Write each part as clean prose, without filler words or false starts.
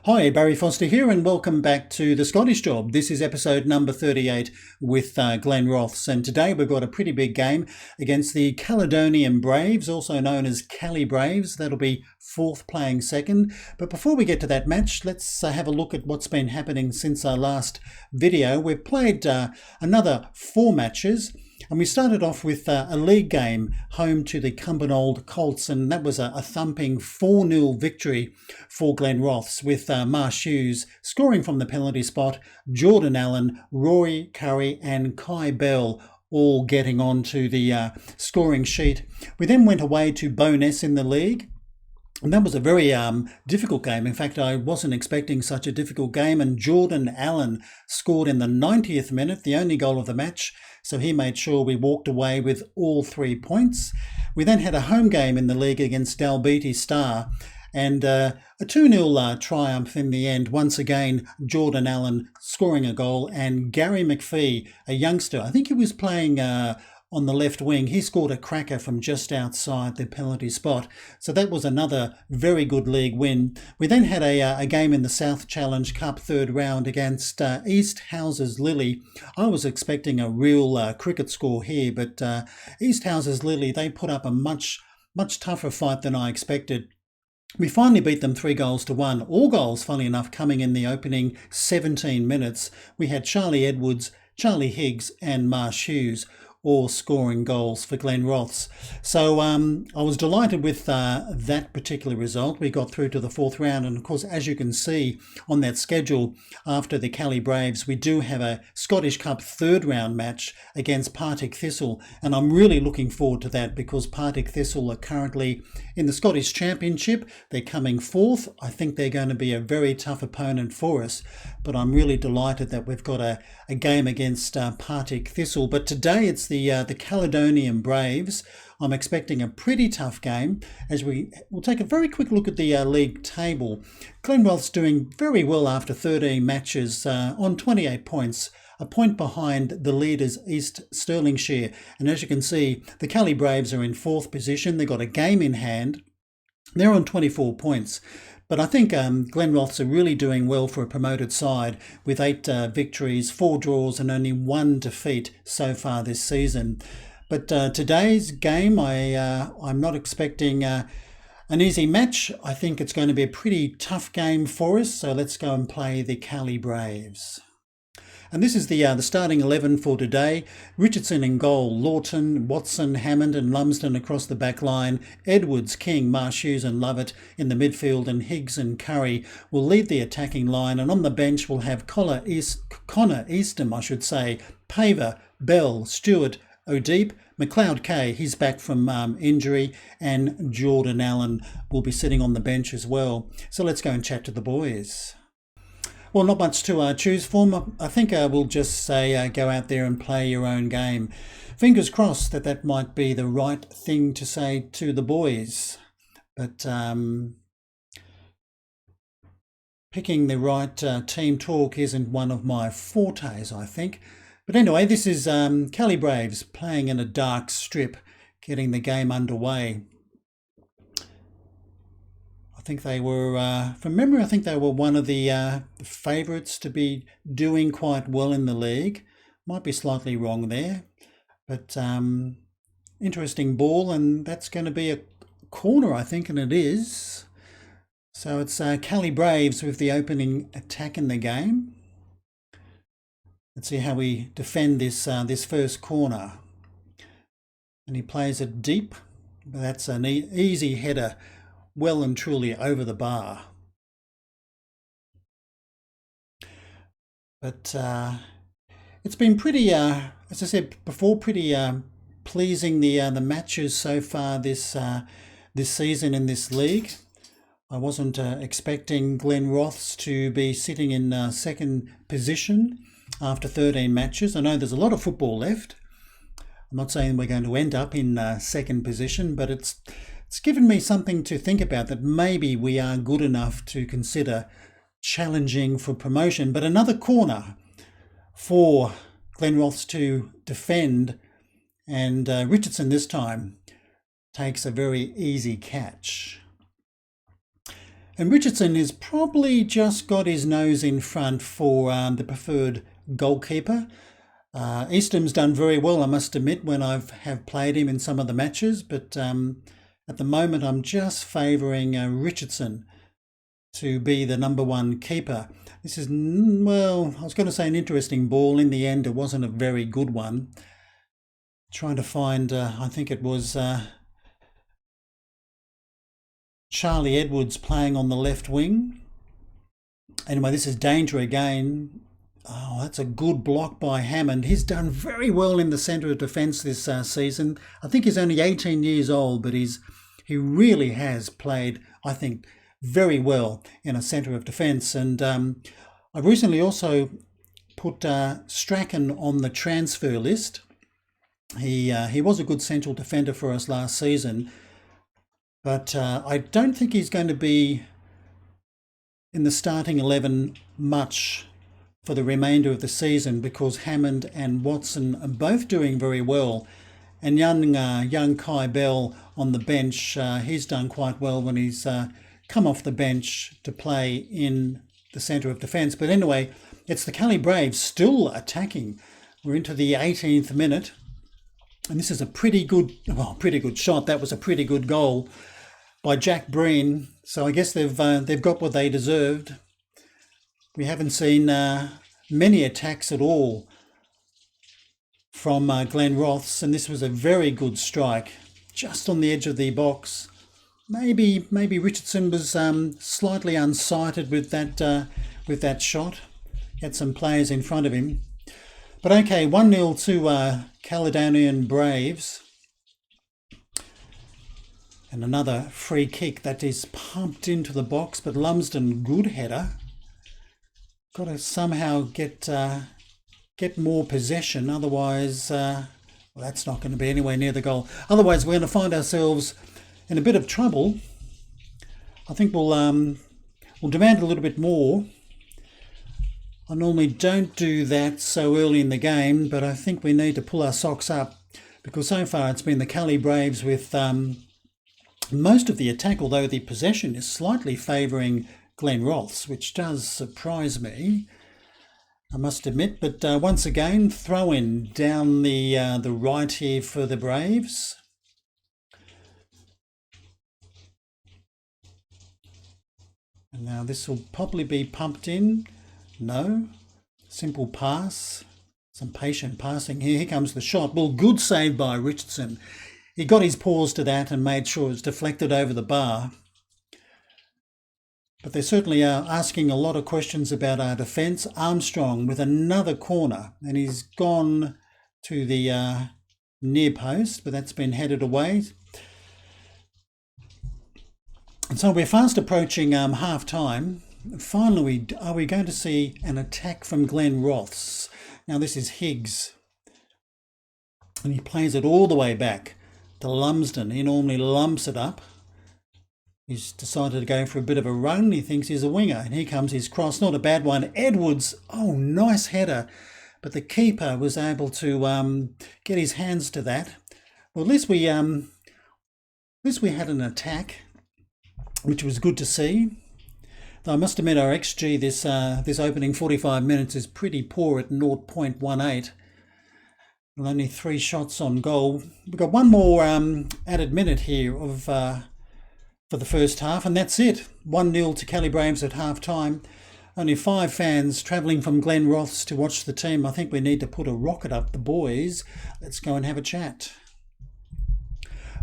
Hi, Barry Foster here, and welcome back to The Scottish Job. This is episode number 38 with Glenrothes, and today we've got a pretty big game against the Caledonian Braves, also known as Cali Braves. That'll be fourth playing second. But before we get to that match, let's have a look at what's been happening since our last video. We've played another 4 matches. And we started off with a league game home to the Cumbernauld Colts, and that was a thumping 4-0 victory for Glenrothes, with Marsh Hughes scoring from the penalty spot, Jordan Allen, Rory Curry and Kai Bell all getting onto the scoring sheet. We then went away to Bowness in the league. And that was a very difficult game. In fact, I wasn't expecting such a difficult game. And Jordan Allen scored in the 90th minute, the only goal of the match. So he made sure we walked away with all 3 points. We then had a home game in the league against Dalbeattie Star. And a 2-0 triumph in the end. Once again, Jordan Allen scoring a goal. And Gary McPhee, a youngster, I think he was playing on the left wing, he scored a cracker from just outside the penalty spot. So that was another very good league win. We then had a game in the South Challenge Cup third round against East Houses Lily. I was expecting a real cricket score here, but East Houses Lily, they put up a much tougher fight than I expected. We finally beat them 3-1. All goals, funnily enough, coming in the opening 17 minutes. We had Charlie Edwards, Charlie Higgs and Marsh Hughes all scoring goals for Glenrothes. So I was delighted with that particular result. We got through to the 4th round, and of course, as you can see on that schedule, after the Cali Braves, we do have a Scottish Cup third round match against Partick Thistle, and I'm really looking forward to that because Partick Thistle are currently in the Scottish Championship. They're coming 4th. I think they're going to be a very tough opponent for us, but I'm really delighted that we've got a game against Partick Thistle. But today it's the Caledonian Braves. I'm expecting a pretty tough game as we'll take a very quick look at the league table. Glenrothes doing very well after 13 matches on 28 points, a point behind the leaders East Stirlingshire. And as you can see, the Cali Braves are in 4th position. They've got a game in hand. They're on 24 points. But I think Glenrothes are really doing well for a promoted side with 8 victories, 4 draws and only 1 defeat so far this season. But today's game, I'm not expecting an easy match. I think it's going to be a pretty tough game for us. So let's go and play the Cali Braves. And this is the starting 11 for today. Richardson in goal, Lawton, Watson, Hammond and Lumsden across the back line. Edwards, King, Marsh Hughes and Lovett in the midfield, and Higgs and Curry will lead the attacking line. And on the bench we'll have Connor Eastham, Paver, Bell, Stewart, O'Deep, McLeod Kay, he's back from injury, and Jordan Allen will be sitting on the bench as well. So let's go and chat to the boys. Well, not much to choose from. I think we'll just say go out there and play your own game. Fingers crossed that might be the right thing to say to the boys. But picking the right team talk isn't one of my fortes, I think. But anyway, this is Cali Braves playing in a dark strip, getting the game underway. I think they were, from memory, I think they were one of the favourites to be doing quite well in the league. Might be slightly wrong there, but interesting ball, and that's going to be a corner, I think, and it is. So it's Cali Braves with the opening attack in the game. Let's see how we defend this first corner. And he plays it deep. That's an easy header, well and truly over the bar. But it's been pretty, as I said before, pretty pleasing the matches so far this season in this league. I wasn't expecting Glenrothes to be sitting in 2nd position after 13 matches. I know there's a lot of football left. I'm not saying we're going to end up in 2nd position, but it's given me something to think about, that maybe we are good enough to consider challenging for promotion. But another corner for Glenrothes to defend, and Richardson this time takes a very easy catch. And Richardson has probably just got his nose in front for the preferred goalkeeper. Eastham's done very well, I must admit, when have played him in some of the matches, but at the moment I'm just favouring Richardson to be the number one keeper. This is, well, I was going to say an interesting ball. In the end, it wasn't a very good one. Trying to find, I think it was Charlie Edwards playing on the left wing. Anyway, this is danger again. Oh, that's a good block by Hammond. He's done very well in the centre of defence this season. I think he's only 18 years old, but he really has played, I think, very well in a centre of defence. And I recently also put Strachan on the transfer list. He was a good central defender for us last season, but I don't think he's going to be in the starting 11 much for the remainder of the season, because Hammond and Watson are both doing very well, and young Kai Bell on the bench, he's done quite well when he's come off the bench to play in the centre of defence. But anyway, it's the Cali Braves still attacking. We're into the 18th minute, and this is a pretty good shot. That was a pretty good goal by Jack Breen. So I guess they've got what they deserved. We haven't seen many attacks at all from Glenrothes, and this was a very good strike, just on the edge of the box. Maybe Richardson was slightly unsighted with that shot. He had some players in front of him. But okay, 1-0 to Caledonian Braves. And another free kick that is pumped into the box, but Lumsden, good header. Got to somehow get more possession, otherwise well, that's not going to be anywhere near the goal. Otherwise we're going to find ourselves in a bit of trouble. I think we'll demand a little bit more. I normally don't do that so early in the game, but I think we need to pull our socks up, because so far it's been the Cali Braves with most of the attack, although the possession is slightly favouring Glenrothes, which does surprise me, I must admit. But once again, throw in down the right here for the Braves. And now this will probably be pumped in. No, simple pass, some patient passing here. Here comes the shot. Well, good save by Richardson. He got his paws to that and made sure it's deflected over the bar. But they certainly are asking a lot of questions about our defence. Armstrong with another corner, and he's gone to the near post, but that's been headed away. And so we're fast approaching half-time. Finally, are we going to see an attack from Glenrothes? Now this is Higgs, and he plays it all the way back to Lumsden. He normally lumps it up. He's decided to go for a bit of a run. He thinks he's a winger, and here comes his cross. Not a bad one. Edwards, oh, nice header. But the keeper was able to get his hands to that. Well, at least we had an attack, which was good to see. Though I must admit our XG this opening 45 minutes is pretty poor at 0.18. With only 3 shots on goal. We've got one more added minute here of for the first half, and that's it. 1-0 to Cali Braves at half-time. Only 5 fans travelling from Glenrothes to watch the team. I think we need to put a rocket up the boys. Let's go and have a chat.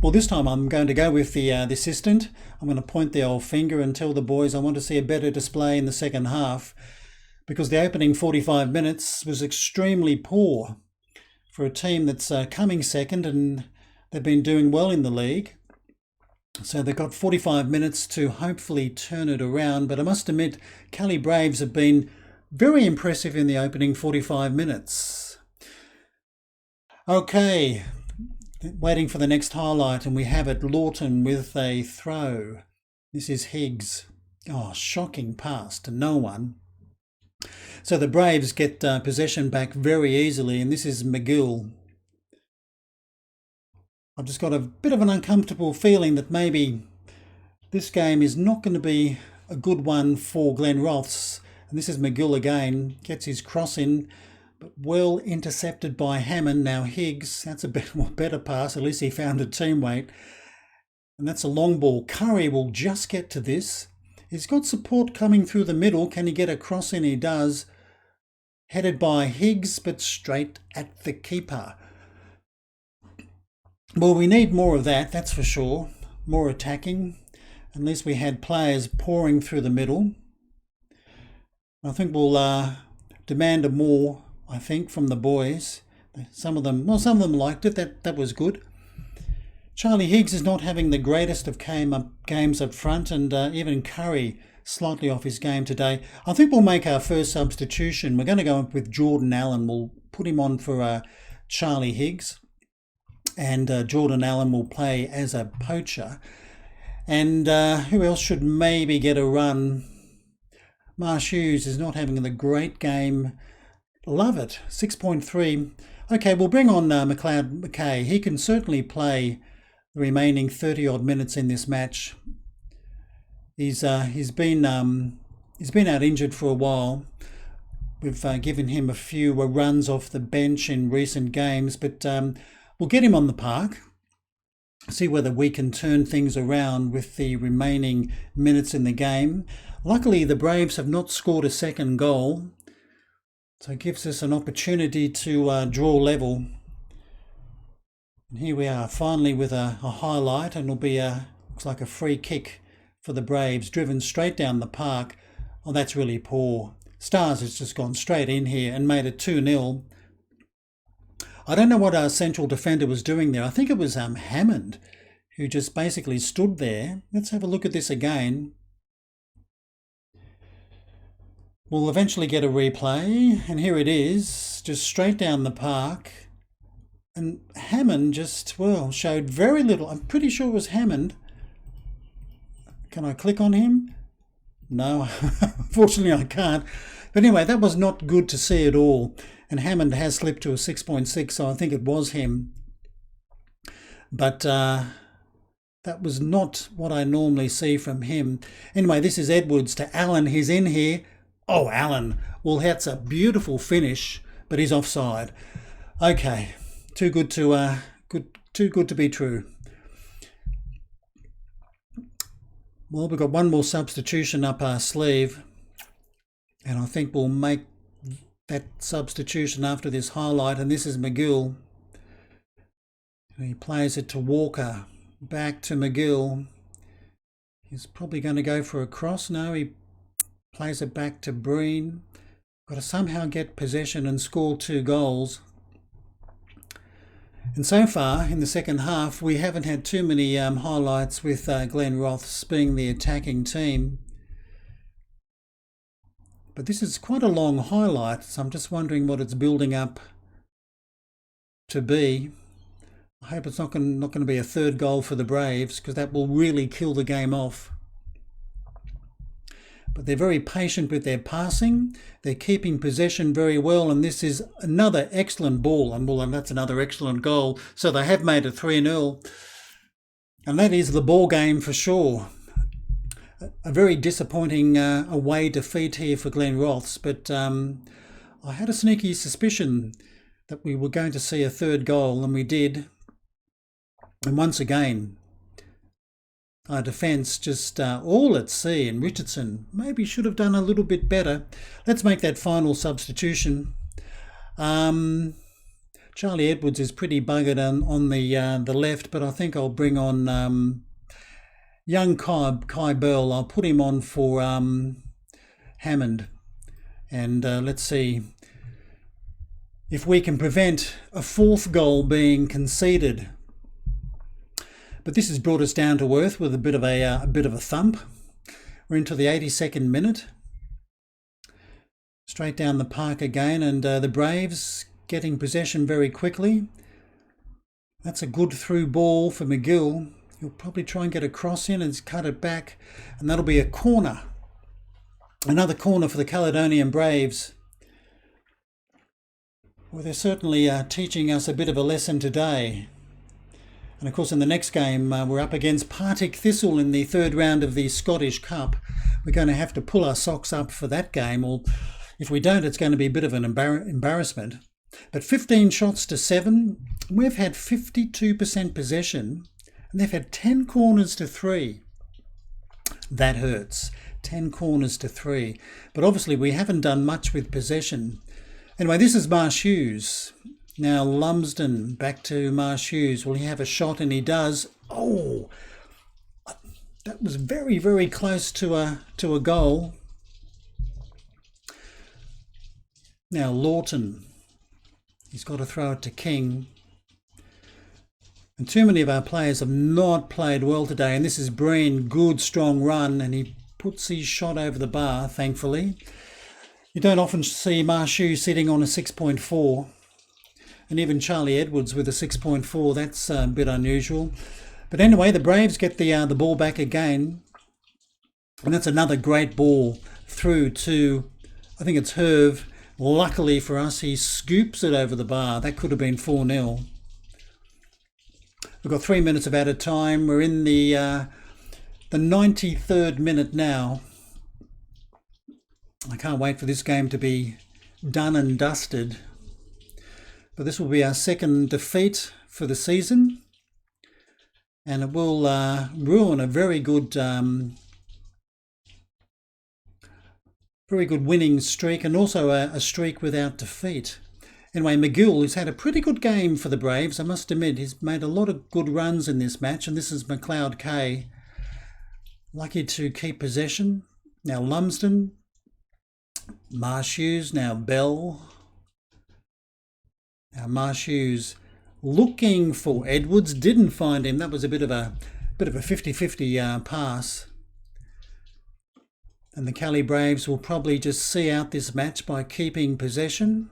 Well, this time I'm going to go with the assistant. I'm going to point the old finger and tell the boys I want to see a better display in the second half, because the opening 45 minutes was extremely poor for a team that's coming second, and they've been doing well in the league. So they've got 45 minutes to hopefully turn it around. But I must admit, Cali Braves have been very impressive in the opening 45 minutes. Okay, waiting for the next highlight, and we have it. Lawton with a throw. This is Higgs. Oh, shocking pass to no one. So the Braves get possession back very easily, and this is McGill. I've just got a bit of an uncomfortable feeling that maybe this game is not going to be a good one for Glenrothes. And this is McGill again, gets his cross in, but well intercepted by Hammond. Now Higgs, that's a better pass, at least he found a teammate. And that's a long ball. Curry will just get to this. He's got support coming through the middle. Can he get a cross in? He does. Headed by Higgs, but straight at the keeper. Well, we need more of that, that's for sure. More attacking. At least we had players pouring through the middle. I think we'll demand more, I think, from the boys. Some of them liked it. That was good. Charlie Higgs is not having the greatest of games up front, and even Curry slightly off his game today. I think we'll make our first substitution. We're going to go up with Jordan Allen. We'll put him on for Charlie Higgs, and Jordan Allen will play as a poacher. And who else should maybe get a run? Marsh Hughes is not having the great game. Love it. 6.3. Okay, we'll bring on McLeod McKay. He can certainly play the remaining 30-odd minutes in this match. He's been out injured for a while. We've given him a few runs off the bench in recent games, but we'll get him on the park. See whether we can turn things around with the remaining minutes in the game. Luckily, the Braves have not scored a second goal, so it gives us an opportunity to draw level. And here we are, finally with a highlight, and it'll be looks like a free kick for the Braves, driven straight down the park. Oh, that's really poor. Stars has just gone straight in here and made it 2-0. I don't know what our central defender was doing there. I think it was Hammond, who just basically stood there. Let's have a look at this again. We'll eventually get a replay, and here it is, just straight down the park. And Hammond just, well, showed very little. I'm pretty sure it was Hammond. Can I click on him? No, unfortunately I can't. But anyway, that was not good to see at all. And Hammond has slipped to a 6.6, so I think it was him. But that was not what I normally see from him. Anyway, this is Edwards to Allen. He's in here. Oh, Allen. Well, that's a beautiful finish, but he's offside. Okay, too good to be true. Well, we've got one more substitution up our sleeve, and I think we'll make that substitution after this highlight, and this is McGill. And he plays it to Walker, back to McGill. He's probably going to go for a cross. No, he plays it back to Breen. Got to somehow get possession and score 2 goals. And so far, in the second half, we haven't had too many highlights with Glenrothes being the attacking team. But this is quite a long highlight, so I'm just wondering what it's building up to be. I hope it's not going to be a third goal for the Braves, because that will really kill the game off. But they're very patient with their passing. They're keeping possession very well, and this is another excellent ball, and that's another excellent goal. So they have made it 3-0, and that is the ball game for sure. A very disappointing away defeat here for Glenrothes, but I had a sneaky suspicion that we were going to see a third goal, and we did. And once again, our defence just all at sea, and Richardson maybe should have done a little bit better. Let's make that final substitution. Charlie Edwards is pretty buggered on the left, but I think I'll bring on young Kai Burl. I'll put him on for Hammond, and let's see if we can prevent a 4th goal being conceded. But this has brought us down to earth with a bit of a thump. We're into the 82nd minute. Straight down the park again, and the Braves getting possession very quickly. That's a good through ball for McGill. He'll probably try and get a cross in and cut it back, and that'll be a corner. Another corner for the Caledonian Braves. Well, they're certainly teaching us a bit of a lesson today. And of course, in the next game, we're up against Partick Thistle in the 3rd round of the Scottish Cup. we're going to have to pull our socks up for that game, or if we don't, it's going to be a bit of an embarrassment. But 15 shots to 7, we've had 52% possession, and they've had 10 corners to 3. That hurts. 10 corners to 3. But obviously we haven't done much with possession. Anyway, this is Marsh Hughes. Now Lumsden back to Marsh Hughes. Will he have a shot? And he does. Oh, that was very, very close to a goal. Now Lawton. He's got to throw it to King. And too many of our players have not played well today. And this is Breen, good strong run, and he puts his shot over the bar, thankfully. You don't often see Marsh Hughes sitting on a 6.4. And even Charlie Edwards with a 6.4, that's a bit unusual. But anyway, the Braves get the ball back again. And that's another great ball through to, I think it's Herve. Luckily for us, he scoops it over the bar. That could have been 4-0. We've got 3 minutes of added time. We're in the 93rd minute now. I can't wait for this game to be done and dusted. But this will be our second defeat for the season. And it will ruin a very good winning streak, and also a streak without defeat. Anyway, McGill has had a pretty good game for the Braves, I must admit. He's made a lot of good runs in this match, and this is McLeod K. Lucky to keep possession. Now Lumsden, Marsh Hughes, now Bell. Now Marsh Hughes looking for Edwards, didn't find him. That was a bit of a 50-50 pass. And the Cali Braves will probably just see out this match by keeping possession.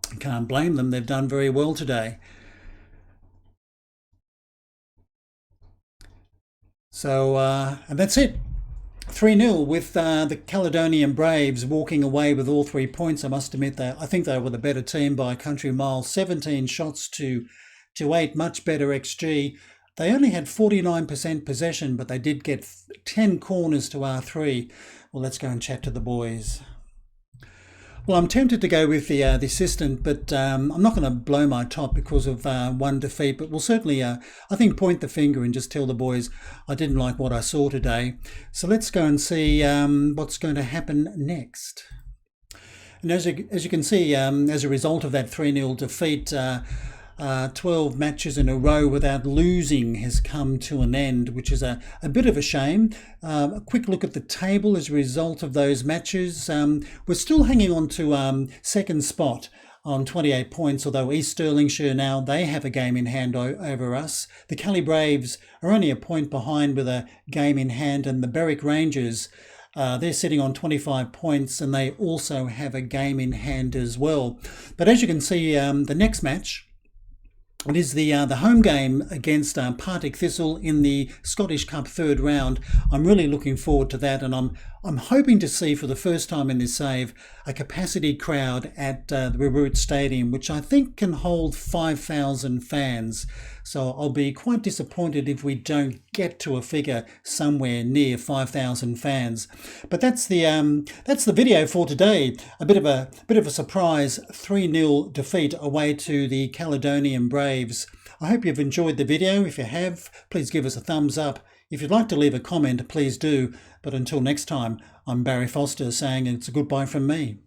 I can't blame them. They've done very well today. So, and that's it. 3-0 with the Caledonian Braves walking away with all 3 points. I must admit that I think they were the better team by a country mile. 17 shots to 8, much better XG. They only had 49% possession, but they did get 10 corners to our 3. Well, let's go and chat to the boys. Well, I'm tempted to go with the assistant, but I'm not going to blow my top because of one defeat. But we'll certainly, I think, point the finger and just tell the boys I didn't like what I saw today. So let's go and see what's going to happen next. And as you can see, as a result of that 3-0 defeat, 12 matches in a row without losing has come to an end, which is a bit of a shame. A quick look at the table as a result of those matches. We're still hanging on to second spot on 28 points, although East Stirlingshire now, they have a game in hand over us. The Cali Braves are only a point behind with a game in hand, and the Berwick Rangers, they're sitting on 25 points and they also have a game in hand as well. But as you can see, the next match, it is the home game against Partick Thistle in the Scottish Cup third round. I'm really looking forward to that, and I'm hoping to see for the first time in this save a capacity crowd at the Reboot Stadium, which I think can hold 5,000 fans. So I'll be quite disappointed if we don't get to a figure somewhere near 5,000 fans. But that's the video for today. A bit of a surprise 3-0 defeat away to the Caledonian Braves. I hope you've enjoyed the video. If you have, please give us a thumbs up. If you'd like to leave a comment, please do. But until next time, I'm Barry Foster saying it's a goodbye from me.